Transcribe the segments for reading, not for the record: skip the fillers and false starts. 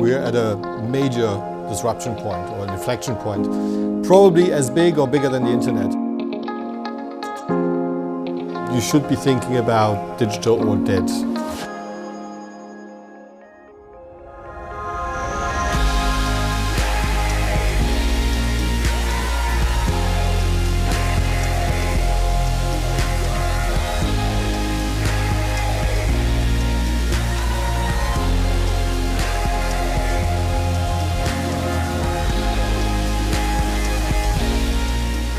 we're at a major disruption point or an inflection point, probably as big or bigger than the internet. You should be thinking about digital or dead.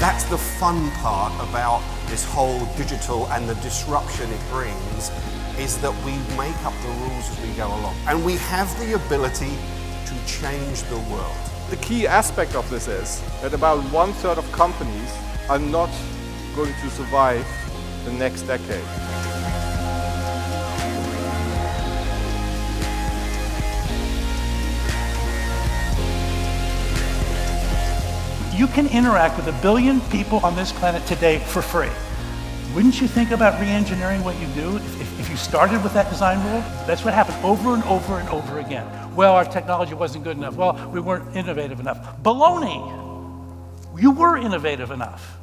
That's the fun part about this whole digital and the disruption it brings, is that we make up the rules as we go along. And we have the ability to change the world. The key aspect of this is that about 1/3 of companies are not going to survive the next decade. You can interact with 1 billion people on this planet today for free. Wouldn't you think about re-engineering what you do if you started with that design rule? That's what happened over and over and over again. Well, our technology wasn't good enough. Well, we weren't innovative enough. Baloney! You were innovative enough.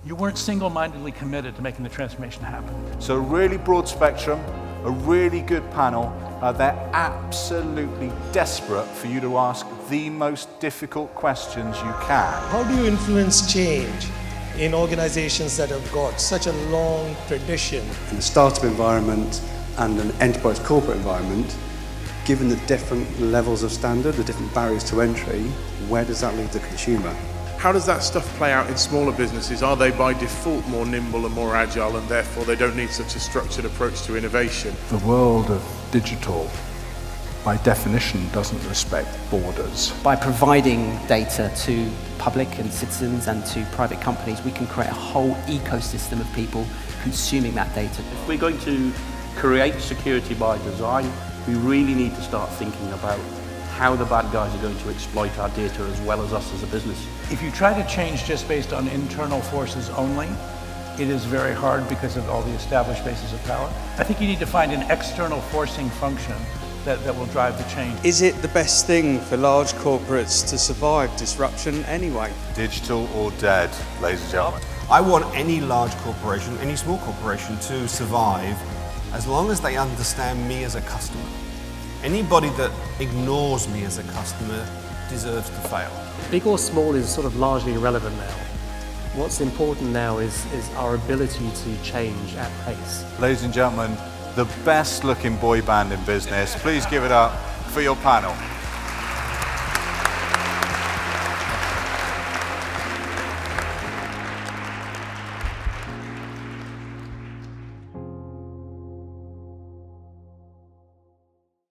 You weren't single-mindedly committed to making the transformation happen. So a really broad spectrum, a really good panel. They're absolutely desperate for you to ask the most difficult questions you can. How do you influence change in organizations that have got such a long tradition? In a startup environment and an enterprise corporate environment, given the different levels of standard, the different barriers to entry, where does that leave the consumer? How does that stuff play out in smaller businesses? Are they by default more nimble and more agile, and therefore they don't need such a structured approach to innovation? The world of digital, by definition, doesn't respect borders. By providing data to public and citizens and to private companies, we can create a whole ecosystem of people consuming that data. If we're going to create security by design, we really need to start thinking about how the bad guys are going to exploit our data as well as us as a business. If you try to change just based on internal forces only, it is very hard because of all the established bases of power. I think you need to find an external forcing function that will drive the change. Is it the best thing for large corporates to survive disruption anyway? Digital or dead, ladies and gentlemen. I want any large corporation, any small corporation to survive as long as they understand me as a customer. Anybody that ignores me as a customer deserves to fail. Big or small is sort of largely irrelevant now. What's important now is our ability to change at pace. Ladies and gentlemen, the best looking boy band in business. Please give it up for your panel.